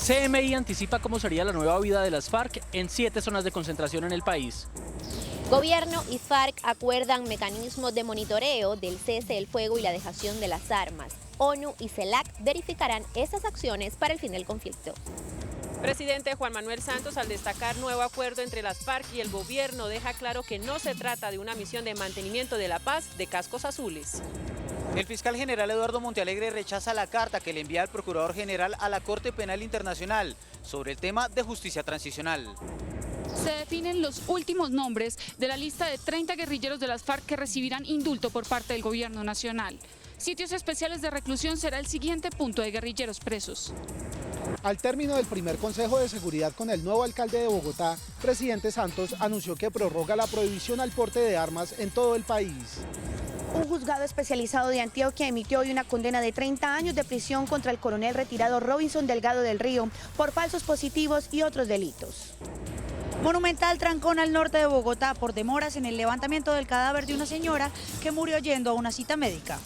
CMI anticipa cómo sería la nueva vida de las FARC en 7 zonas de concentración en el país. Gobierno y FARC acuerdan mecanismos de monitoreo del cese del fuego y la dejación de las armas. ONU y CELAC verificarán esas acciones para el fin del conflicto. Presidente Juan Manuel Santos, al destacar nuevo acuerdo entre las FARC y el gobierno, deja claro que no se trata de una misión de mantenimiento de la paz de cascos azules. El fiscal general Eduardo Montealegre rechaza la carta que le envía el procurador general a la Corte Penal Internacional sobre el tema de justicia transicional. Se definen los últimos nombres de la lista de 30 guerrilleros de las FARC que recibirán indulto por parte del gobierno nacional. Sitios especiales de reclusión será el siguiente punto de guerrilleros presos. Al término del primer Consejo de Seguridad con el nuevo alcalde de Bogotá, presidente Santos anunció que prorroga la prohibición al porte de armas en todo el país. Un juzgado especializado de Antioquia emitió hoy una condena de 30 años de prisión contra el coronel retirado Robinson Delgado del Río por falsos positivos y otros delitos. Monumental trancón al norte de Bogotá por demoras en el levantamiento del cadáver de una señora que murió yendo a una cita médica.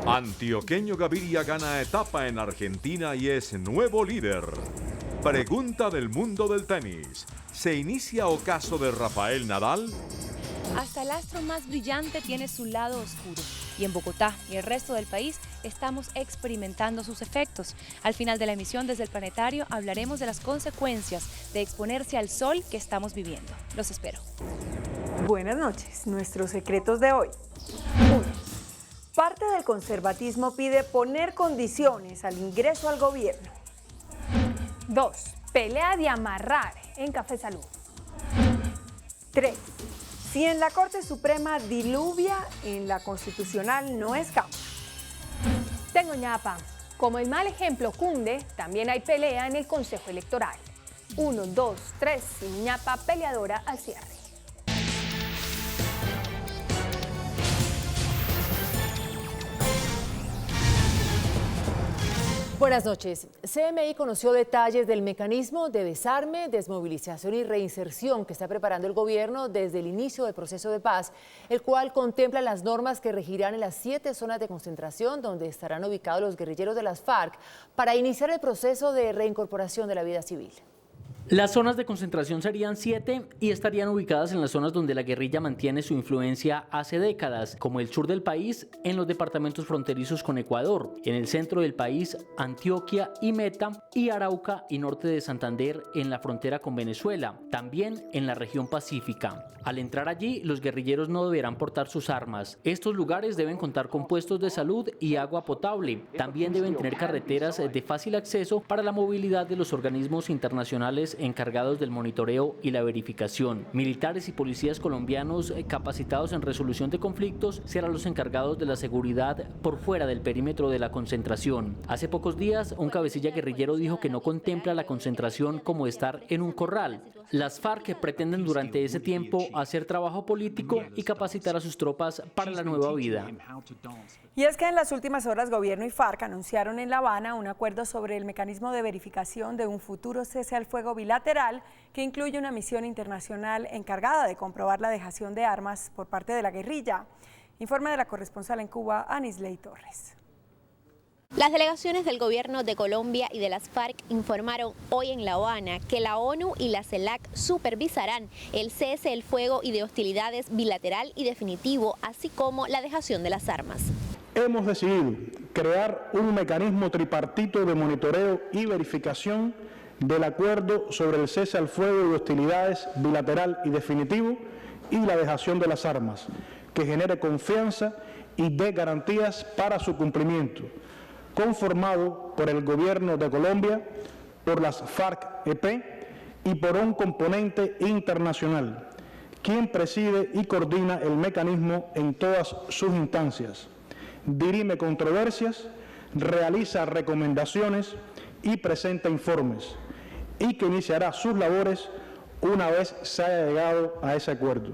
Antioqueño Gaviria gana etapa en Argentina y es nuevo líder. Pregunta del mundo del tenis. ¿Se inicia ocaso de Rafael Nadal? Hasta el astro más brillante tiene su lado oscuro. Y en Bogotá y el resto del país estamos experimentando sus efectos. Al final de la emisión desde el planetario hablaremos de las consecuencias de exponerse al sol que estamos viviendo. Los espero. Buenas noches. Nuestros secretos de hoy. 1. Parte del conservatismo pide poner condiciones al ingreso al gobierno. 2. Pelea de amarrar en Café Salud. 3. Si en la Corte Suprema diluvia, en la Constitucional no escapa. Tengo ñapa. Como el mal ejemplo cunde, también hay pelea en el Consejo Electoral. 1, 2, 3, sin ñapa peleadora al cierre. Buenas noches. CMI conoció detalles del mecanismo de desarme, desmovilización y reinserción que está preparando el gobierno desde el inicio del proceso de paz, el cual contempla las normas que regirán en las 7 zonas de concentración donde estarán ubicados los guerrilleros de las FARC para iniciar el proceso de reincorporación de la vida civil. Las zonas de concentración serían 7 y estarían ubicadas en las zonas donde la guerrilla mantiene su influencia hace décadas, como el sur del país, en los departamentos fronterizos con Ecuador, en el centro del país, Antioquia y Meta, y Arauca y norte de Santander en la frontera con Venezuela, también en la región pacífica. Al entrar allí, los guerrilleros no deberán portar sus armas. Estos lugares deben contar con puestos de salud y agua potable. También deben tener carreteras de fácil acceso para la movilidad de los organismos internacionales encargados del monitoreo y la verificación. Militares y policías colombianos capacitados en resolución de conflictos serán los encargados de la seguridad por fuera del perímetro de la concentración. Hace pocos días, un cabecilla guerrillero dijo que no contempla la concentración como estar en un corral. Las FARC pretenden durante ese tiempo hacer trabajo político y capacitar a sus tropas para la nueva vida. Y es que en las últimas horas Gobierno y FARC anunciaron en La Habana un acuerdo sobre el mecanismo de verificación de un futuro cese al fuego bilateral que incluye una misión internacional encargada de comprobar la dejación de armas por parte de la guerrilla. Informe de la corresponsal en Cuba, Anisley Torres. Las delegaciones del gobierno de Colombia y de las FARC informaron hoy en La Habana que la ONU y la CELAC supervisarán el cese del fuego y de hostilidades bilateral y definitivo, así como la dejación de las armas. Hemos decidido crear un mecanismo tripartito de monitoreo y verificación del acuerdo sobre el cese al fuego y de hostilidades bilateral y definitivo y la dejación de las armas, que genere confianza y dé garantías para su cumplimiento, conformado por el Gobierno de Colombia, por las FARC-EP y por un componente internacional, quien preside y coordina el mecanismo en todas sus instancias, dirime controversias, realiza recomendaciones y presenta informes, y que iniciará sus labores una vez se haya llegado a ese acuerdo.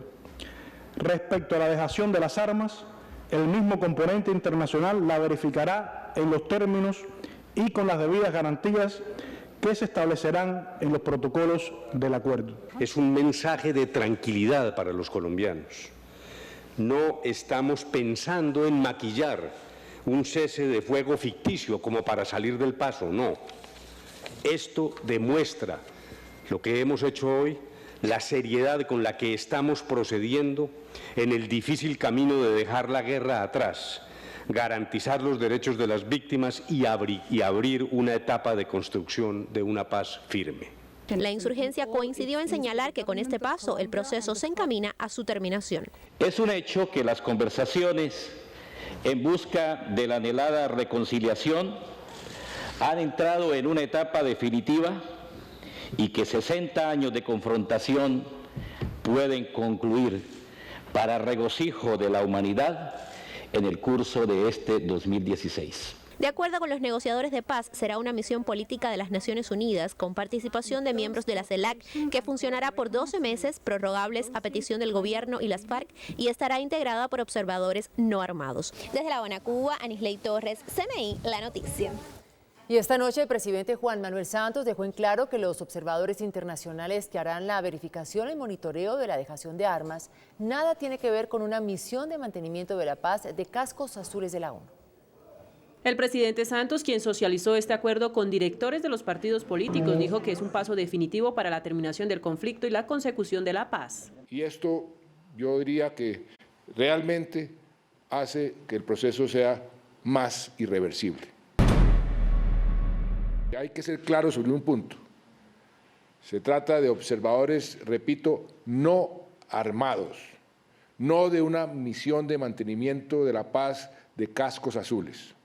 Respecto a la dejación de las armas, el mismo componente internacional la verificará en los términos y con las debidas garantías que se establecerán en los protocolos del acuerdo. Es un mensaje de tranquilidad para los colombianos. No estamos pensando en maquillar un cese de fuego ficticio como para salir del paso, no. Esto demuestra lo que hemos hecho hoy, la seriedad con la que estamos procediendo en el difícil camino de dejar la guerra atrás, garantizar los derechos de las víctimas y abrir una etapa de construcción de una paz firme. La insurgencia coincidió en señalar que con este paso el proceso se encamina a su terminación. Es un hecho que las conversaciones en busca de la anhelada reconciliación han entrado en una etapa definitiva y que 60 años de confrontación pueden concluir para regocijo de la humanidad en el curso de este 2016. De acuerdo con los negociadores de paz, será una misión política de las Naciones Unidas con participación de miembros de la CELAC que funcionará por 12 meses, prorrogables a petición del gobierno y las FARC, y estará integrada por observadores no armados. Desde La Habana, Cuba, Anisley Torres, CNI, La Noticia. Y esta noche el presidente Juan Manuel Santos dejó en claro que los observadores internacionales que harán la verificación y monitoreo de la dejación de armas nada tiene que ver con una misión de mantenimiento de la paz de cascos azules de la ONU. El presidente Santos, quien socializó este acuerdo con directores de los partidos políticos, dijo que es un paso definitivo para la terminación del conflicto y la consecución de la paz. Y esto yo diría que realmente hace que el proceso sea más irreversible. Hay que ser claro sobre un punto. Se trata de observadores, repito, no armados, no de una misión de mantenimiento de la paz de cascos azules.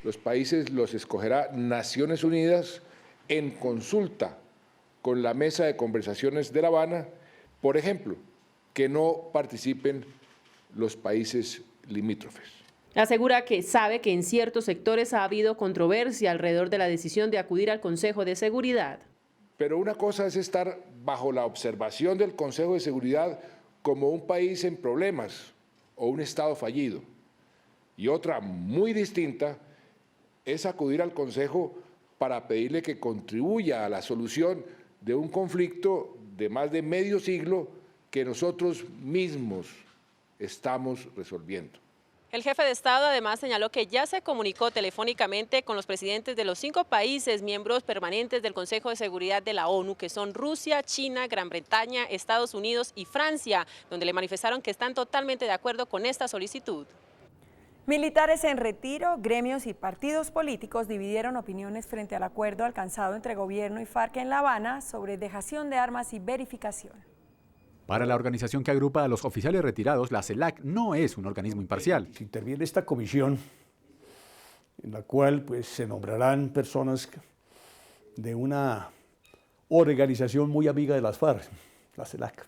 Los países los escogerá Naciones Unidas en consulta con la mesa de conversaciones de La Habana, por ejemplo, que no participen los países limítrofes. Asegura que sabe que en ciertos sectores ha habido controversia alrededor de la decisión de acudir al Consejo de Seguridad. Pero una cosa es estar bajo la observación del Consejo de Seguridad como un país en problemas o un Estado fallido. Y otra muy distinta es acudir al Consejo para pedirle que contribuya a la solución de un conflicto de más de medio siglo que nosotros mismos estamos resolviendo. El jefe de Estado además señaló que ya se comunicó telefónicamente con los presidentes de los 5 países miembros permanentes del Consejo de Seguridad de la ONU, que son Rusia, China, Gran Bretaña, Estados Unidos y Francia, donde le manifestaron que están totalmente de acuerdo con esta solicitud. Militares en retiro, gremios y partidos políticos dividieron opiniones frente al acuerdo alcanzado entre gobierno y FARC en La Habana sobre dejación de armas y verificación. Para la organización que agrupa a los oficiales retirados, la CELAC no es un organismo imparcial. Se interviene esta comisión en la cual se nombrarán personas de una organización muy amiga de las FARC, la CELAC.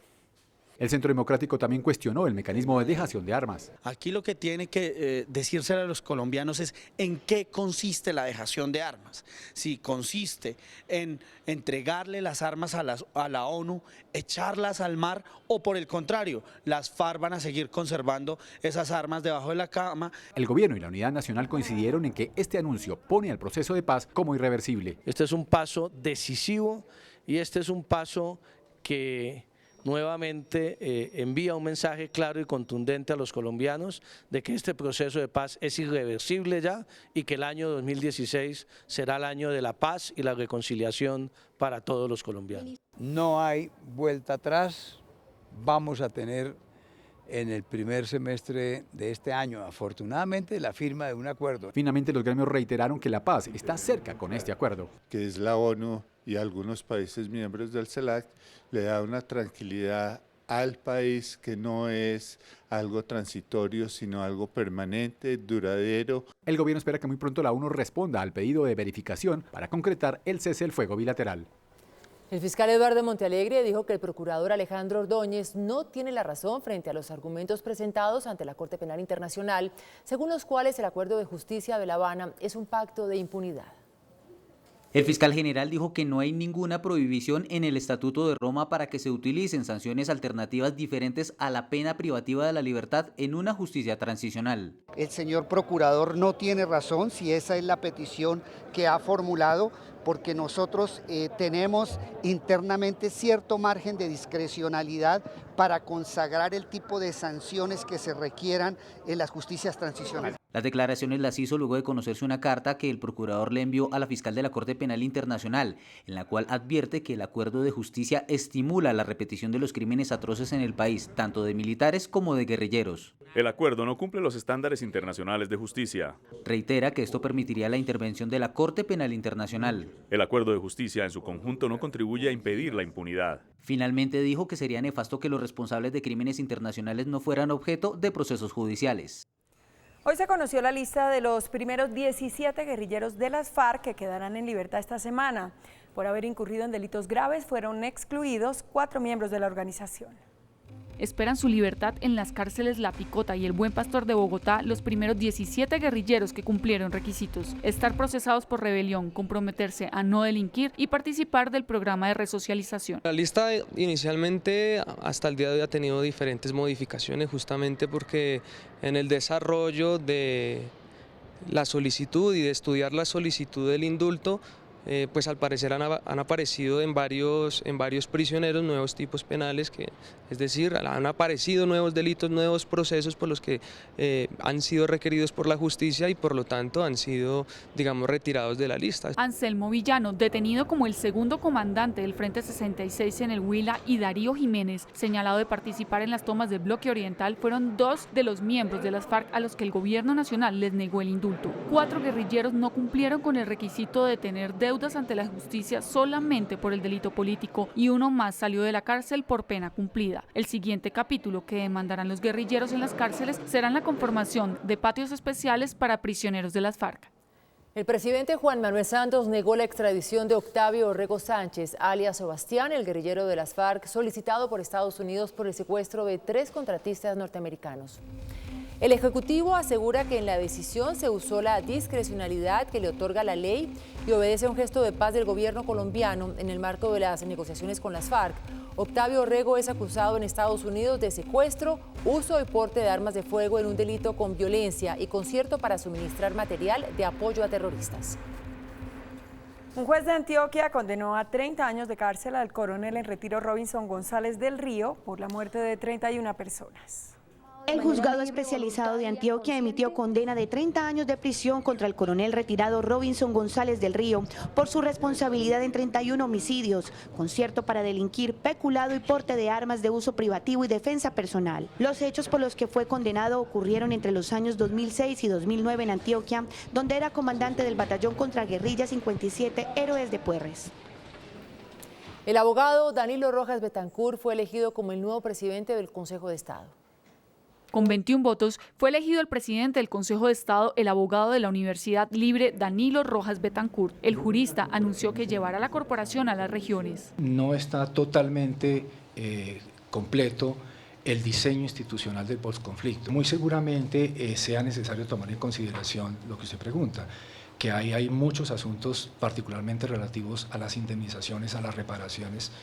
El Centro Democrático también cuestionó el mecanismo de dejación de armas. Aquí lo que tiene que decírselo a los colombianos es en qué consiste la dejación de armas. Si consiste en entregarle las armas a la ONU, echarlas al mar, o por el contrario, las FARC van a seguir conservando esas armas debajo de la cama. El gobierno y la Unidad Nacional coincidieron en que este anuncio pone al proceso de paz como irreversible. Este es un paso decisivo y este es un paso que nuevamente envía un mensaje claro y contundente a los colombianos de que este proceso de paz es irreversible ya y que el año 2016 será el año de la paz y la reconciliación para todos los colombianos. No hay vuelta atrás, vamos a tener en el primer semestre de este año, afortunadamente, la firma de un acuerdo. Finalmente los gremios reiteraron que la paz está cerca con este acuerdo. Que es la ONU y algunos países miembros del CELAC, le da una tranquilidad al país que no es algo transitorio, sino algo permanente, duradero. El gobierno espera que muy pronto la ONU responda al pedido de verificación para concretar el cese del fuego bilateral. El fiscal Eduardo Montealegre dijo que el procurador Alejandro Ordóñez no tiene la razón frente a los argumentos presentados ante la Corte Penal Internacional, según los cuales el Acuerdo de Justicia de La Habana es un pacto de impunidad. El fiscal general dijo que no hay ninguna prohibición en el Estatuto de Roma para que se utilicen sanciones alternativas diferentes a la pena privativa de la libertad en una justicia transicional. El señor procurador no tiene razón si esa es la petición que ha formulado, porque nosotros tenemos internamente cierto margen de discrecionalidad para consagrar el tipo de sanciones que se requieran en las justicias transicionales. Las declaraciones las hizo luego de conocerse una carta que el procurador le envió a la fiscal de la Corte Penal Internacional, en la cual advierte que el acuerdo de justicia estimula la repetición de los crímenes atroces en el país, tanto de militares como de guerrilleros. El acuerdo no cumple los estándares internacionales de justicia. Reitera que esto permitiría la intervención de la Corte Penal Internacional. El acuerdo de justicia en su conjunto no contribuye a impedir la impunidad. Finalmente dijo que sería nefasto que los responsables de crímenes internacionales no fueran objeto de procesos judiciales. Hoy se conoció la lista de los primeros 17 guerrilleros de las FARC que quedarán en libertad esta semana. Por haber incurrido en delitos graves, fueron excluidos 4 miembros de la organización. Esperan su libertad en las cárceles La Picota y el Buen Pastor de Bogotá los primeros 17 guerrilleros que cumplieron requisitos: estar procesados por rebelión, comprometerse a no delinquir y participar del programa de resocialización. La lista inicialmente hasta el día de hoy ha tenido diferentes modificaciones, justamente porque en el desarrollo de la solicitud y de estudiar la solicitud del indulto, pues al parecer han aparecido en varios prisioneros nuevos tipos penales, es decir, han aparecido nuevos delitos, nuevos procesos por los que han sido requeridos por la justicia y por lo tanto han sido, digamos, retirados de la lista. Anselmo Villano, detenido como el segundo comandante del Frente 66 en el Huila, y Darío Jiménez, señalado de participar en las tomas del Bloque Oriental, fueron 2 de los miembros de las FARC a los que el gobierno nacional les negó el indulto. 4 guerrilleros no cumplieron con el requisito de tener deudas ante la justicia solamente por el delito político y uno más salió de la cárcel por pena cumplida. El siguiente capítulo que demandarán los guerrilleros en las cárceles será la conformación de patios especiales para prisioneros de las FARC. El presidente Juan Manuel Santos negó la extradición de Octavio Orrego Sánchez, alias Sebastián, el guerrillero de las FARC, solicitado por Estados Unidos por el secuestro de 3 contratistas norteamericanos. El Ejecutivo asegura que en la decisión se usó la discrecionalidad que le otorga la ley y obedece a un gesto de paz del gobierno colombiano en el marco de las negociaciones con las FARC. Octavio Orrego es acusado en Estados Unidos de secuestro, uso y porte de armas de fuego en un delito con violencia y concierto para suministrar material de apoyo a terroristas. Un juez de Antioquia condenó a 30 años de cárcel al coronel en retiro Robinson González del Río por la muerte de 31 personas. El juzgado especializado de Antioquia emitió condena de 30 años de prisión contra el coronel retirado Robinson González del Río por su responsabilidad en 31 homicidios, concierto para delinquir, peculado y porte de armas de uso privativo y defensa personal. Los hechos por los que fue condenado ocurrieron entre los años 2006 y 2009 en Antioquia, donde era comandante del batallón contra guerrilla 57 Héroes de Puerres. El abogado Danilo Rojas Betancur fue elegido como el nuevo presidente del Consejo de Estado. Con 21 votos, fue elegido el presidente del Consejo de Estado, el abogado de la Universidad Libre, Danilo Rojas Betancur. El jurista anunció que llevará la corporación a las regiones. No está totalmente completo el diseño institucional del posconflicto. Muy seguramente sea necesario tomar en consideración lo que usted pregunta, que hay muchos asuntos particularmente relativos a las indemnizaciones, a las reparaciones,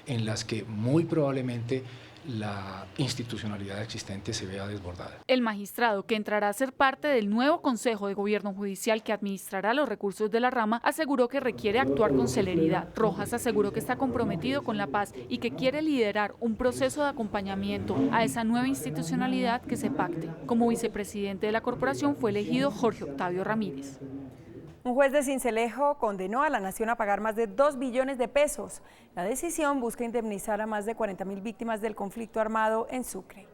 en las que muy probablemente la institucionalidad existente se vea desbordada. El magistrado, que entrará a ser parte del nuevo Consejo de Gobierno Judicial que administrará los recursos de la rama, aseguró que requiere actuar con celeridad. Rojas aseguró que está comprometido con la paz y que quiere liderar un proceso de acompañamiento a esa nueva institucionalidad que se pacte. Como vicepresidente de la corporación fue elegido Jorge Octavio Ramírez. Un juez de Sincelejo condenó a la nación a pagar más de 2 billones de pesos. La decisión busca indemnizar a más de 40.000 víctimas del conflicto armado en Sucre.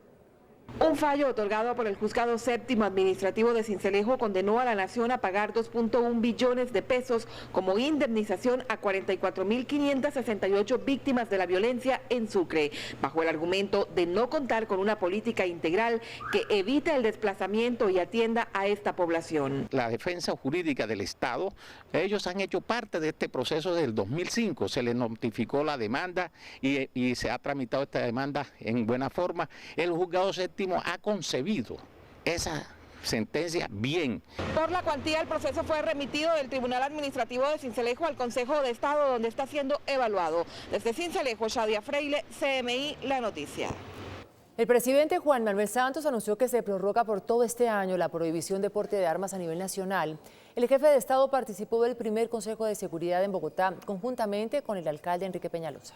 Un fallo otorgado por el Juzgado Séptimo Administrativo de Sincelejo condenó a la nación a pagar 2.1 billones de pesos como indemnización a 44.568 víctimas de la violencia en Sucre, bajo el argumento de no contar con una política integral que evite el desplazamiento y atienda a esta población. La defensa jurídica del Estado, ellos han hecho parte de este proceso desde el 2005, se les notificó la demanda y se ha tramitado esta demanda en buena forma. El Juzgado Séptimo ha concebido esa sentencia bien. Por la cuantía, el proceso fue remitido del Tribunal Administrativo de Sincelejo al Consejo de Estado, donde está siendo evaluado. Desde Sincelejo, Shadia Freile, CMI, La Noticia. El presidente Juan Manuel Santos anunció que se prorroga por todo este año la prohibición de porte de armas a nivel nacional. El jefe de Estado participó del primer Consejo de Seguridad en Bogotá conjuntamente con el alcalde Enrique Peñalosa.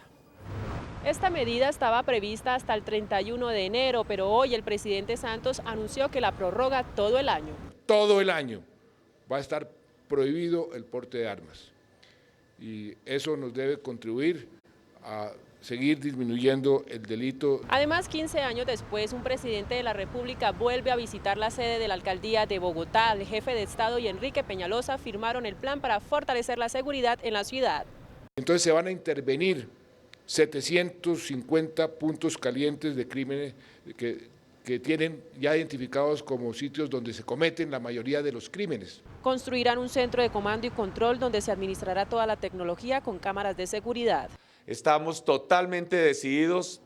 Esta medida estaba prevista hasta el 31 de enero, pero hoy el presidente Santos anunció que la prorroga todo el año. Todo el año va a estar prohibido el porte de armas y eso nos debe contribuir a seguir disminuyendo el delito. Además, 15 años después, un presidente de la República vuelve a visitar la sede de la alcaldía de Bogotá. El jefe de Estado y Enrique Peñalosa firmaron el plan para fortalecer la seguridad en la ciudad. Entonces se van a intervenir 750 puntos calientes de crímenes que tienen ya identificados como sitios donde se cometen la mayoría de los crímenes. Construirán un centro de comando y control donde se administrará toda la tecnología con cámaras de seguridad. Estamos totalmente decididos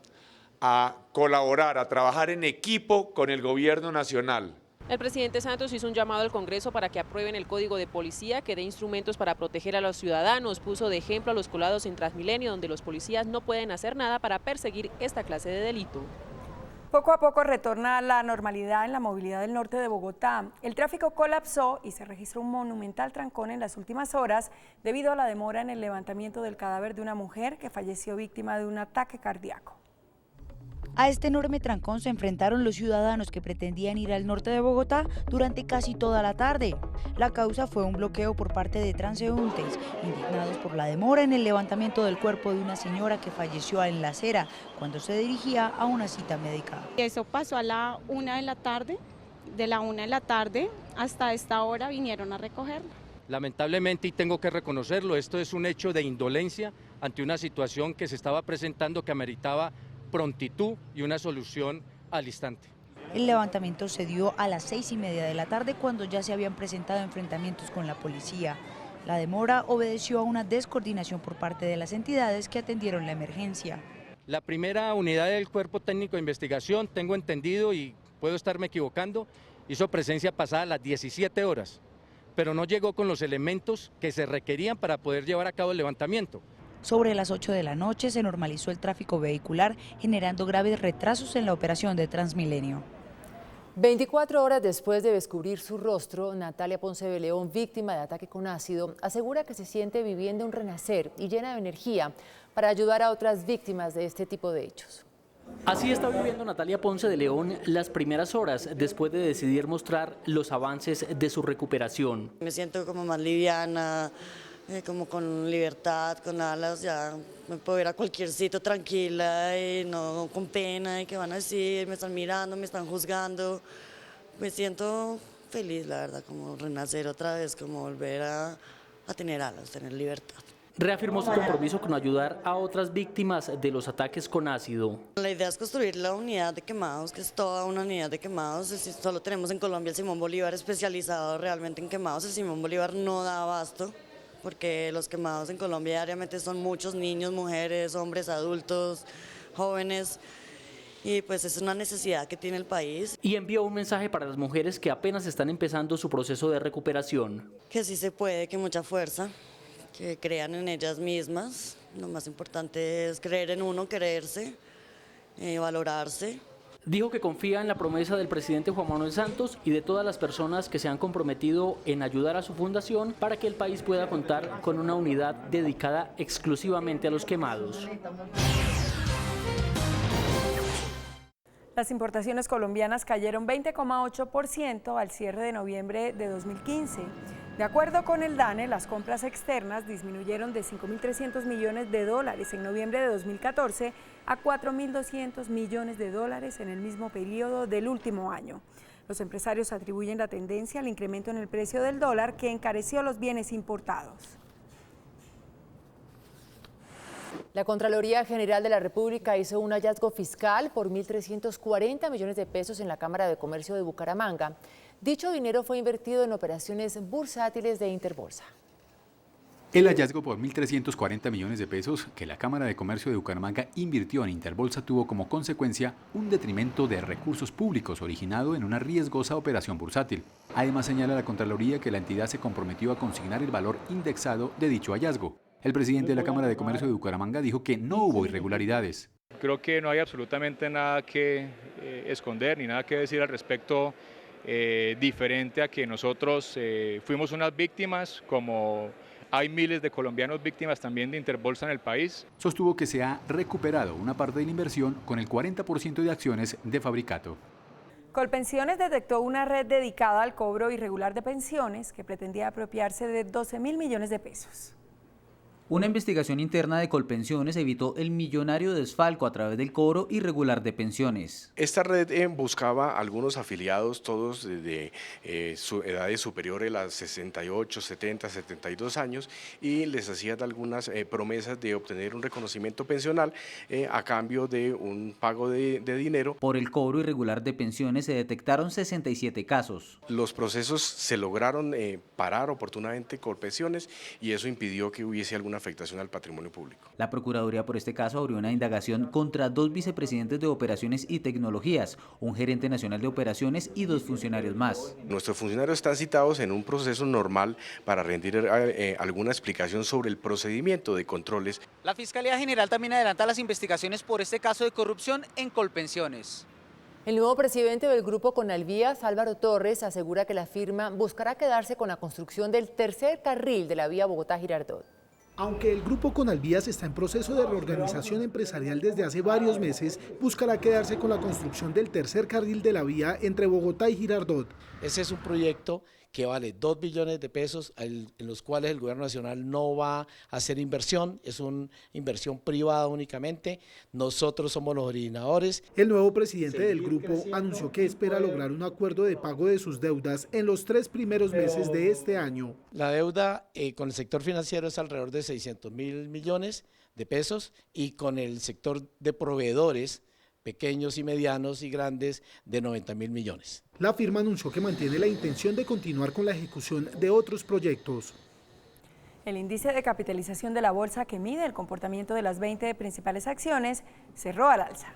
a colaborar, a trabajar en equipo con el gobierno nacional. El presidente Santos hizo un llamado al Congreso para que aprueben el Código de Policía que dé instrumentos para proteger a los ciudadanos. Puso de ejemplo a los colados en Transmilenio, donde los policías no pueden hacer nada para perseguir esta clase de delito. Poco a poco retorna la normalidad en la movilidad del norte de Bogotá. El tráfico colapsó y se registró un monumental trancón en las últimas horas debido a la demora en el levantamiento del cadáver de una mujer que falleció víctima de un ataque cardíaco. A este enorme trancón se enfrentaron los ciudadanos que pretendían ir al norte de Bogotá durante casi toda la tarde. La causa fue un bloqueo por parte de transeúntes, indignados por la demora en el levantamiento del cuerpo de una señora que falleció en la acera cuando se dirigía a una cita médica. Eso pasó a la 1 de la tarde, de la 1 de la tarde hasta esta hora vinieron a recogerla. Lamentablemente, y tengo que reconocerlo, esto es un hecho de indolencia ante una situación que se estaba presentando que ameritaba prontitud y una solución al instante. El levantamiento se dio a las 6:30 de la tarde cuando ya se habían presentado enfrentamientos con la policía. La demora obedeció a una descoordinación por parte de las entidades que atendieron la emergencia. La primera unidad del Cuerpo Técnico de Investigación, tengo entendido y puedo estarme equivocando, hizo presencia pasada a las 17 horas, pero no llegó con los elementos que se requerían para poder llevar a cabo el levantamiento. Sobre las 8 de la noche se normalizó el tráfico vehicular, generando graves retrasos en la operación de Transmilenio. 24 horas después de descubrir su rostro, Natalia Ponce de León, víctima de ataque con ácido, asegura que se siente viviendo un renacer y llena de energía para ayudar a otras víctimas de este tipo de hechos. Así está viviendo Natalia Ponce de León las primeras horas después de decidir mostrar los avances de su recuperación. Me siento como más liviana, como con libertad, con alas, ya me puedo ir a cualquier sitio tranquila y no con pena y que van a decir, me están mirando, me están juzgando. Me siento feliz, la verdad, como renacer otra vez, como volver a tener alas, tener libertad. Reafirmó su compromiso con ayudar a otras víctimas de los ataques con ácido. La idea es construir la unidad de quemados, que es toda una unidad de quemados. Solo tenemos en Colombia el Simón Bolívar especializado realmente en quemados. El Simón Bolívar no da abasto, porque los quemados en Colombia diariamente son muchos niños, mujeres, hombres, adultos, jóvenes, y pues es una necesidad que tiene el país. Y envió un mensaje para las mujeres que apenas están empezando su proceso de recuperación. Que sí se puede, que mucha fuerza, que crean en ellas mismas. Lo más importante es creer en uno, quererse, valorarse. Dijo que confía en la promesa del presidente Juan Manuel Santos y de todas las personas que se han comprometido en ayudar a su fundación para que el país pueda contar con una unidad dedicada exclusivamente a los quemados. Las importaciones colombianas cayeron 20,8% al cierre de noviembre de 2015. De acuerdo con el DANE, las compras externas disminuyeron de 5.300 millones de dólares en noviembre de 2014 a 4.200 millones de dólares en el mismo periodo del último año. Los empresarios atribuyen la tendencia al incremento en el precio del dólar que encareció los bienes importados. La Contraloría General de la República hizo un hallazgo fiscal por 1.340 millones de pesos en la Cámara de Comercio de Bucaramanga. Dicho dinero fue invertido en operaciones bursátiles de Interbolsa. El hallazgo por 1.340 millones de pesos que la Cámara de Comercio de Bucaramanga invirtió en Interbolsa tuvo como consecuencia un detrimento de recursos públicos originado en una riesgosa operación bursátil. Además, señala la Contraloría que la entidad se comprometió a consignar el valor indexado de dicho hallazgo. El presidente de la Cámara de Comercio de Bucaramanga dijo que no hubo irregularidades. Creo que no hay absolutamente nada que esconder ni nada que decir al respecto, diferente a que nosotros fuimos unas víctimas, como hay miles de colombianos víctimas también de Interbolsa en el país. Sostuvo que se ha recuperado una parte de la inversión con el 40% de acciones de Fabricato. Colpensiones detectó una red dedicada al cobro irregular de pensiones que pretendía apropiarse de 12.000 millones de pesos. Una investigación interna de Colpensiones evitó el millonario desfalco a través del cobro irregular de pensiones. Esta red buscaba algunos afiliados, todos de edades superiores a las 68, 70, 72 años, y les hacían algunas promesas de obtener un reconocimiento pensional a cambio de un pago de dinero. Por el cobro irregular de pensiones se detectaron 67 casos. Los procesos se lograron parar oportunamente Colpensiones y eso impidió que hubiese alguna afectación al patrimonio público. La Procuraduría por este caso abrió una indagación contra 2 vicepresidentes de Operaciones y Tecnologías, un gerente nacional de operaciones y 2 funcionarios más. Nuestros funcionarios están citados en un proceso normal para rendir alguna explicación sobre el procedimiento de controles. La Fiscalía General también adelanta las investigaciones por este caso de corrupción en Colpensiones. El nuevo presidente del grupo Conalvías, Álvaro Torres, asegura que la firma buscará quedarse con la construcción del tercer carril de la vía Bogotá-Girardot. Aunque el grupo Conalvías está en proceso de reorganización empresarial desde hace varios meses, buscará quedarse con la construcción del tercer carril de la vía entre Bogotá y Girardot. Ese es un proyecto que vale 2 billones de pesos, en los cuales el gobierno nacional no va a hacer inversión, es una inversión privada únicamente, nosotros somos los originadores. El nuevo presidente del grupo anunció que espera lograr un acuerdo de pago de sus deudas en los 3 primeros meses de este año. La deuda con el sector financiero es alrededor de 600.000 millones de pesos y con el sector de proveedores pequeños y medianos y grandes de 90.000 millones. La firma anunció que mantiene la intención de continuar con la ejecución de otros proyectos. El índice de capitalización de la bolsa, que mide el comportamiento de las 20 principales acciones, cerró al alza.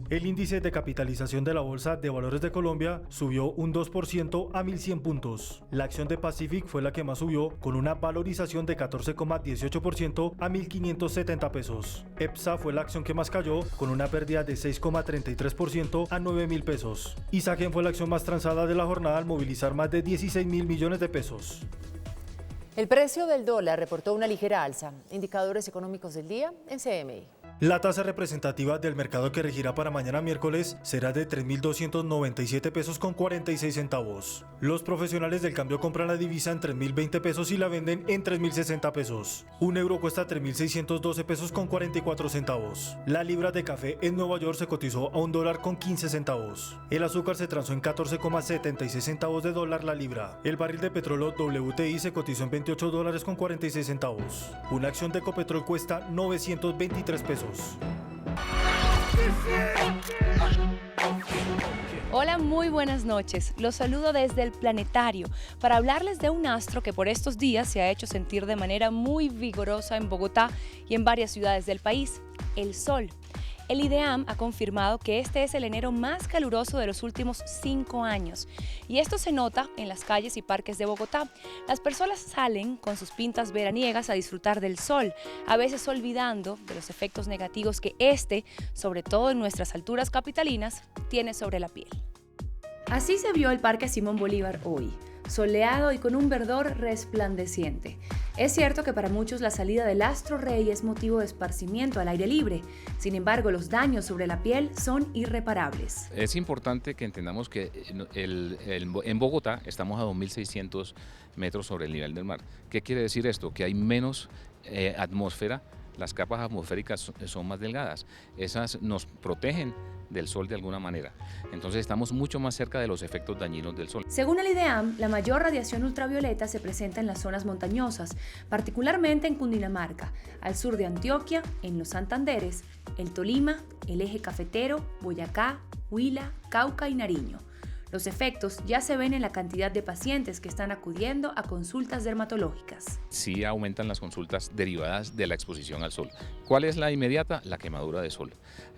El índice de capitalización de la Bolsa de Valores de Colombia subió un 2% a 1.100 puntos. La acción de Pacific fue la que más subió, con una valorización de 14,18% a 1.570 pesos. EPSA fue la acción que más cayó, con una pérdida de 6,33% a 9.000 pesos. Isagen fue la acción más transada de la jornada al movilizar más de 16.000 millones de pesos. El precio del dólar reportó una ligera alza. Indicadores económicos del día en CMI. La tasa representativa del mercado que regirá para mañana miércoles será de 3.297 pesos con 46 centavos. Los profesionales del cambio compran la divisa en 3.020 pesos y la venden en 3.060 pesos. Un euro cuesta 3.612 pesos con 44 centavos. La libra de café en Nueva York se cotizó a $1 con 15 centavos. El azúcar se transó en 14,76 centavos de dólar la libra. El barril de petróleo WTI se cotizó en $28 con 46 centavos. Una acción de Ecopetrol cuesta 923 pesos. Hola, muy buenas noches. Los saludo desde el Planetario para hablarles de un astro que por estos días se ha hecho sentir de manera muy vigorosa en Bogotá y en varias ciudades del país, el Sol. El IDEAM ha confirmado que este es el enero más caluroso de los últimos 5 años y esto se nota en las calles y parques de Bogotá. Las personas salen con sus pintas veraniegas a disfrutar del sol, a veces olvidando de los efectos negativos que este, sobre todo en nuestras alturas capitalinas, tiene sobre la piel. Así se vio el Parque Simón Bolívar hoy, soleado y con un verdor resplandeciente. Es cierto que para muchos la salida del astro rey es motivo de esparcimiento al aire libre, sin embargo los daños sobre la piel son irreparables. Es importante que entendamos que en Bogotá estamos a 2.600 metros sobre el nivel del mar. ¿Qué quiere decir esto? Que hay menos atmósfera, las capas atmosféricas son más delgadas, esas nos protegen del sol de alguna manera. Entonces estamos mucho más cerca de los efectos dañinos del sol. Según el IDEAM, la mayor radiación ultravioleta se presenta en las zonas montañosas, particularmente en Cundinamarca, al sur de Antioquia, en los Santanderes, el Tolima, el eje cafetero, Boyacá, Huila, Cauca y Nariño. Los efectos ya se ven en la cantidad de pacientes que están acudiendo a consultas dermatológicas. Sí aumentan las consultas derivadas de la exposición al sol. ¿Cuál es la inmediata? La quemadura de sol.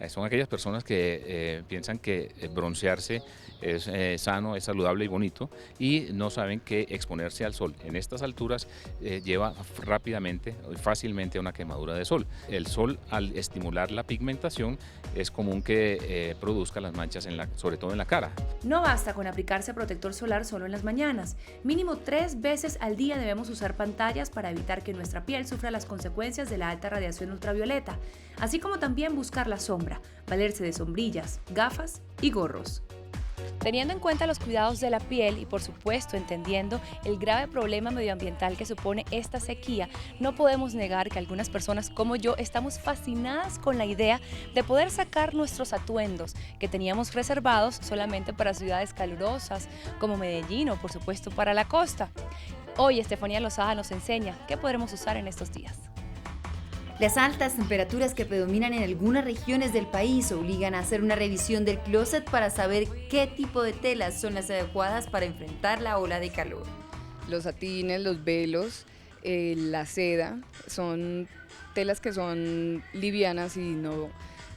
Son aquellas personas que piensan que broncearse es sano, es saludable y bonito y no saben que exponerse al sol en estas alturas lleva rápidamente y fácilmente a una quemadura de sol. El sol, al estimular la pigmentación, es común que produzca las manchas, sobre todo en la cara. No basta con aplicarse protector solar solo en las mañanas. Mínimo 3 veces al día debemos usar pantallas para evitar que nuestra piel sufra las consecuencias de la alta radiación ultravioleta, así como también buscar la sombra, valerse de sombrillas, gafas y gorros. Teniendo en cuenta los cuidados de la piel y por supuesto entendiendo el grave problema medioambiental que supone esta sequía, no podemos negar que algunas personas como yo estamos fascinadas con la idea de poder sacar nuestros atuendos que teníamos reservados solamente para ciudades calurosas como Medellín o por supuesto para la costa. Hoy Estefanía Lozada nos enseña qué podremos usar en estos días. Las altas temperaturas que predominan en algunas regiones del país obligan a hacer una revisión del closet para saber qué tipo de telas son las adecuadas para enfrentar la ola de calor. Los satines, los velos, la seda, son telas que son livianas y no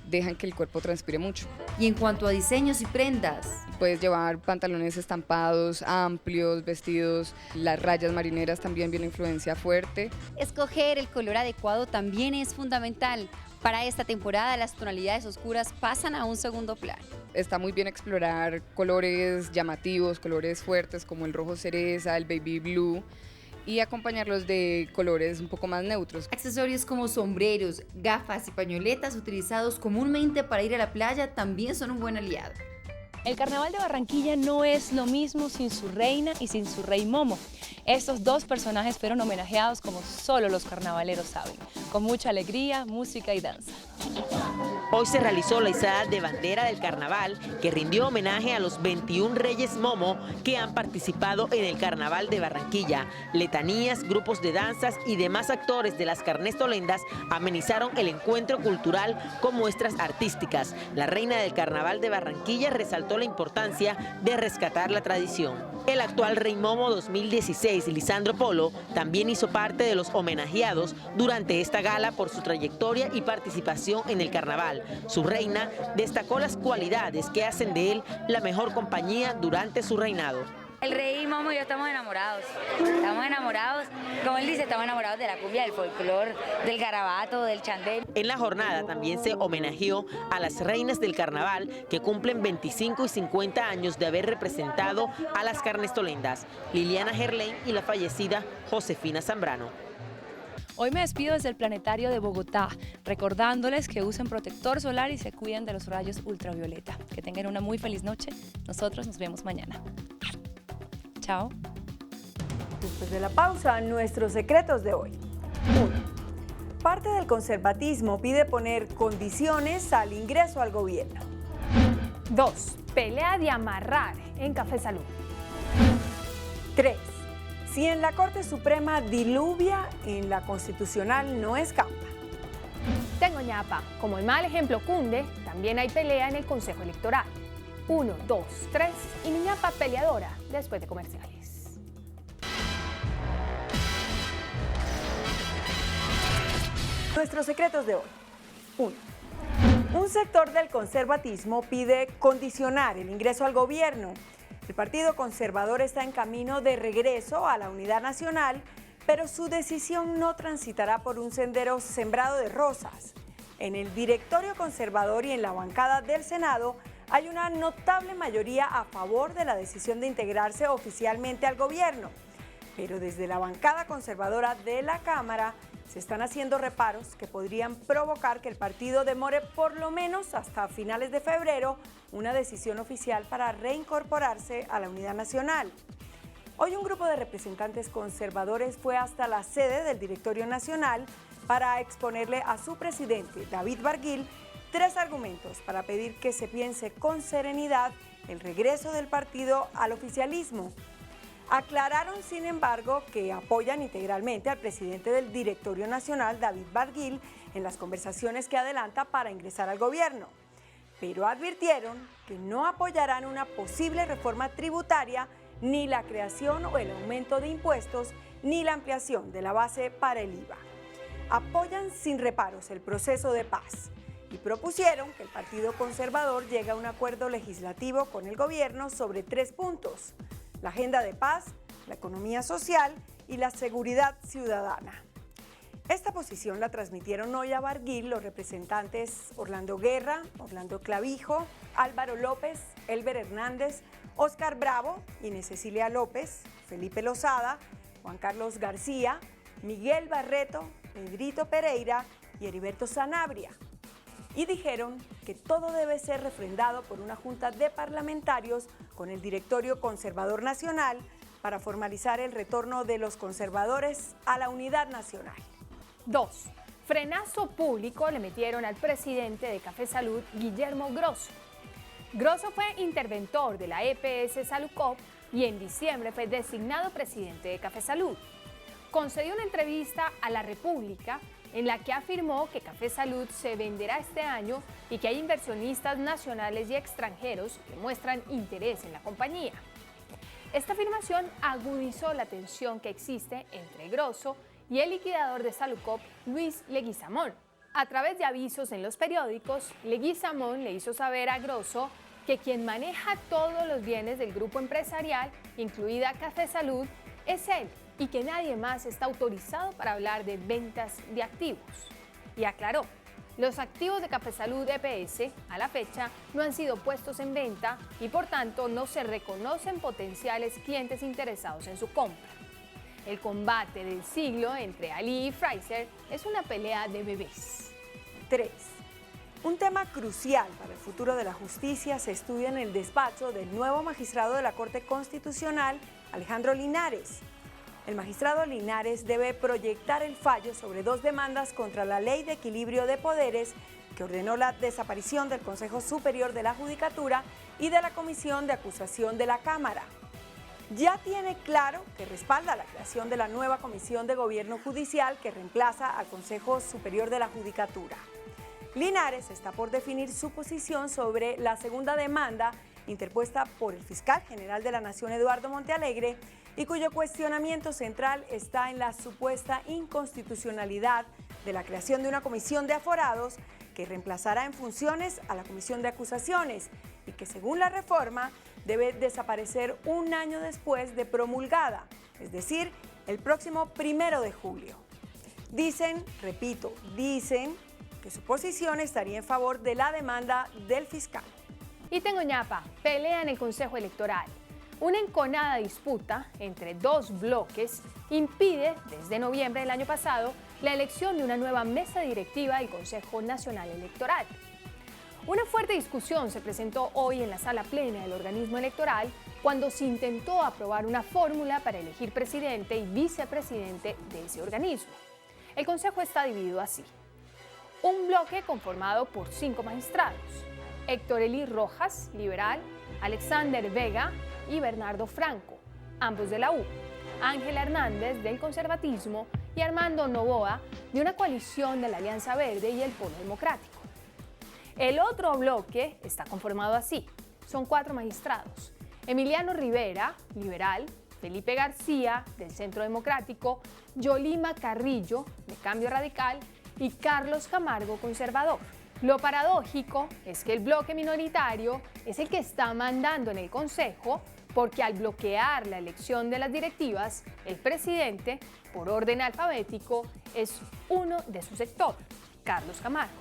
dejan que el cuerpo transpire mucho. Y en cuanto a diseños y prendas, puedes llevar pantalones estampados, amplios, vestidos, las rayas marineras también viene influencia fuerte. Escoger el color adecuado también es fundamental. Para esta temporada las tonalidades oscuras pasan a un segundo plano. Está muy bien explorar colores llamativos, colores fuertes como el rojo cereza, el baby blue, y acompañarlos de colores un poco más neutros. Accesorios como sombreros, gafas y pañoletas utilizados comúnmente para ir a la playa también son un buen aliado. El Carnaval de Barranquilla no es lo mismo sin su reina y sin su rey Momo. Estos dos personajes fueron homenajeados como solo los carnavaleros saben, con mucha alegría, música y danza. Hoy se realizó la izada de bandera del carnaval que rindió homenaje a los 21 reyes Momo que han participado en el Carnaval de Barranquilla. Letanías, grupos de danzas y demás actores de las carnestolendas amenizaron el encuentro cultural con muestras artísticas. La reina del Carnaval de Barranquilla resaltó la importancia de rescatar la tradición. El actual rey Momo 2016, Lisandro Polo, también hizo parte de los homenajeados durante esta gala por su trayectoria y participación en el carnaval. Su reina destacó las cualidades que hacen de él la mejor compañía durante su reinado. El rey Momo y yo estamos enamorados, como él dice, estamos enamorados de la cumbia, del folclore, del garabato, del chandel. En la jornada también se homenajeó a las reinas del carnaval que cumplen 25 y 50 años de haber representado a las carnestolendas, Liliana Gerlain y la fallecida Josefina Zambrano. Hoy me despido desde el Planetario de Bogotá, recordándoles que usen protector solar y se cuiden de los rayos ultravioleta. Que tengan una muy feliz noche. Nosotros nos vemos mañana. Chao. Después de la pausa, nuestros secretos de hoy. 1. Parte del conservatismo pide poner condiciones al ingreso al gobierno. 2. Pelea de amarrar en Café Salud. 3. Si en la Corte Suprema diluvia, en la Constitucional no escampa. Tengo ñapa. Como el mal ejemplo cunde, también hay pelea en el Consejo Electoral. 1, 2, 3 y mi ñapa peleadora después de comerciales. Nuestros secretos de hoy. 1. Un sector del conservatismo pide condicionar el ingreso al gobierno. El Partido Conservador está en camino de regreso a la unidad nacional, pero su decisión no transitará por un sendero sembrado de rosas. En el directorio conservador y en la bancada del Senado hay una notable mayoría a favor de la decisión de integrarse oficialmente al gobierno. Pero desde la bancada conservadora de la Cámara se están haciendo reparos que podrían provocar que el partido demore por lo menos hasta finales de febrero una decisión oficial para reincorporarse a la unidad nacional. Hoy un grupo de representantes conservadores fue hasta la sede del Directorio Nacional para exponerle a su presidente, David Barguil, 3 argumentos para pedir que se piense con serenidad el regreso del partido al oficialismo. Aclararon, sin embargo, que apoyan integralmente al presidente del Directorio Nacional, David Barguil, en las conversaciones que adelanta para ingresar al gobierno. pero advirtieron que no apoyarán una posible reforma tributaria, ni la creación o el aumento de impuestos, ni la ampliación de la base para el IVA. Apoyan sin reparos el proceso de paz y propusieron que el Partido Conservador llegue a un acuerdo legislativo con el gobierno sobre 3 puntos: la agenda de paz, la economía social y la seguridad ciudadana. Esta posición la transmitieron hoy a Barguil los representantes Orlando Guerra, Orlando Clavijo, Álvaro López, Elber Hernández, Óscar Bravo, Inés Cecilia López, Felipe Lozada, Juan Carlos García, Miguel Barreto, Pedrito Pereira y Heriberto Sanabria. Y dijeron que todo debe ser refrendado por una junta de parlamentarios con el Directorio Conservador Nacional para formalizar el retorno de los conservadores a la unidad nacional. 2. Frenazo público le metieron al presidente de Café Salud, Guillermo Grosso. Grosso fue interventor de la EPS Salucop y en diciembre fue designado presidente de Café Salud. Concedió una entrevista a La República en la que afirmó que Café Salud se venderá este año y que hay inversionistas nacionales y extranjeros que muestran interés en la compañía. Esta afirmación agudizó la tensión que existe entre Grosso y el liquidador de Salucop, Luis Leguizamón. A través de avisos en los periódicos, Leguizamón le hizo saber a Grosso que quien maneja todos los bienes del grupo empresarial, incluida Café Salud, es él y que nadie más está autorizado para hablar de ventas de activos. Y aclaró, los activos de Café Salud EPS a la fecha no han sido puestos en venta y por tanto no se reconocen potenciales clientes interesados en su compra. El combate del siglo entre Ali y Fraser es una pelea de bebés. 3. Un tema crucial para el futuro de la justicia se estudia en el despacho del nuevo magistrado de la Corte Constitucional, Alejandro Linares. El magistrado Linares debe proyectar el fallo sobre 2 demandas contra la Ley de Equilibrio de Poderes que ordenó la desaparición del Consejo Superior de la Judicatura y de la Comisión de Acusación de la Cámara. Ya tiene claro que respalda la creación de la nueva Comisión de Gobierno Judicial que reemplaza al Consejo Superior de la Judicatura. Linares está por definir su posición sobre la segunda demanda interpuesta por el fiscal general de la Nación, Eduardo Montealegre, y cuyo cuestionamiento central está en la supuesta inconstitucionalidad de la creación de una comisión de aforados que reemplazará en funciones a la Comisión de Acusaciones y que, según la reforma, debe desaparecer un año después de promulgada, es decir, el próximo 1 de julio. Dicen, repito, dicen que su posición estaría en favor de la demanda del fiscal. Y tengo ñapa, pelea en el Consejo Electoral. Una enconada disputa entre 2 bloques impide, desde noviembre del año pasado, la elección de una nueva mesa directiva del Consejo Nacional Electoral. Una fuerte discusión se presentó hoy en la sala plena del organismo electoral cuando se intentó aprobar una fórmula para elegir presidente y vicepresidente de ese organismo. El Consejo está dividido así. Un bloque conformado por 5 magistrados: Héctor Elí Rojas, liberal, Alexander Vega y Bernardo Franco, ambos de la U, Ángela Hernández, del conservatismo, y Armando Novoa, de una coalición de la Alianza Verde y el Polo Democrático. El otro bloque está conformado así. Son 4 magistrados: Emiliano Rivera, liberal, Felipe García, del Centro Democrático, Yolima Carrillo, de Cambio Radical, y Carlos Camargo, conservador. Lo paradójico es que el bloque minoritario es el que está mandando en el Consejo, porque al bloquear la elección de las directivas, el presidente, por orden alfabético, es uno de su sector, Carlos Camargo.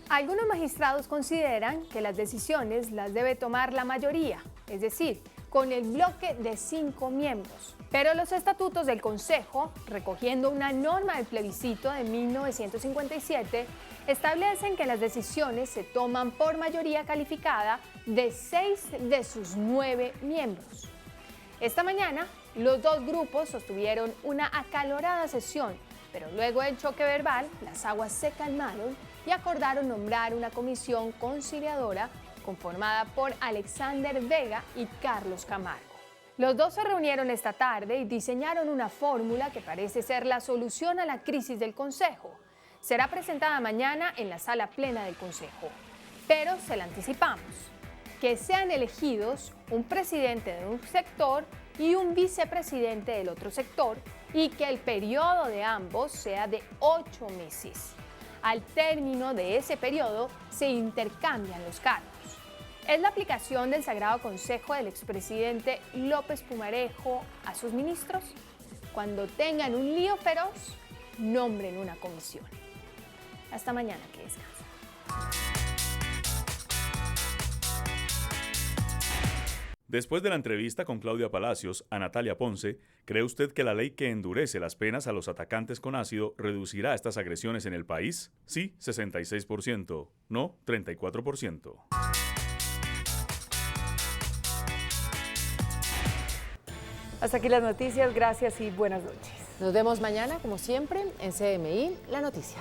Algunos magistrados consideran que las decisiones las debe tomar la mayoría, es decir, con el bloque de 5 miembros. Pero los estatutos del Consejo, recogiendo una norma del plebiscito de 1957, establecen que las decisiones se toman por mayoría calificada de 6 de sus 9 miembros. Esta mañana, los 2 grupos sostuvieron una acalorada sesión, pero luego del choque verbal, las aguas se calmaron y acordaron nombrar una comisión conciliadora conformada por Alexander Vega y Carlos Camargo. Los 2 se reunieron esta tarde y diseñaron una fórmula que parece ser la solución a la crisis del Consejo. Será presentada mañana en la sala plena del Consejo. pero se la anticipamos: que sean elegidos un presidente de un sector y un vicepresidente del otro sector, y que el periodo de ambos sea de 8 meses. Al término de ese periodo se intercambian los cargos. Es la aplicación del Sagrado Consejo del expresidente López Pumarejo a sus ministros. Cuando tengan un lío feroz, nombren una comisión. Hasta mañana, que descansen. Después de la entrevista con Claudia Palacios a Natalia Ponce, ¿cree usted que la ley que endurece las penas a los atacantes con ácido reducirá estas agresiones en el país? Sí, 66%. No, 34%. Hasta aquí las noticias, gracias y buenas noches. Nos vemos mañana, como siempre, en CMI, La Noticia.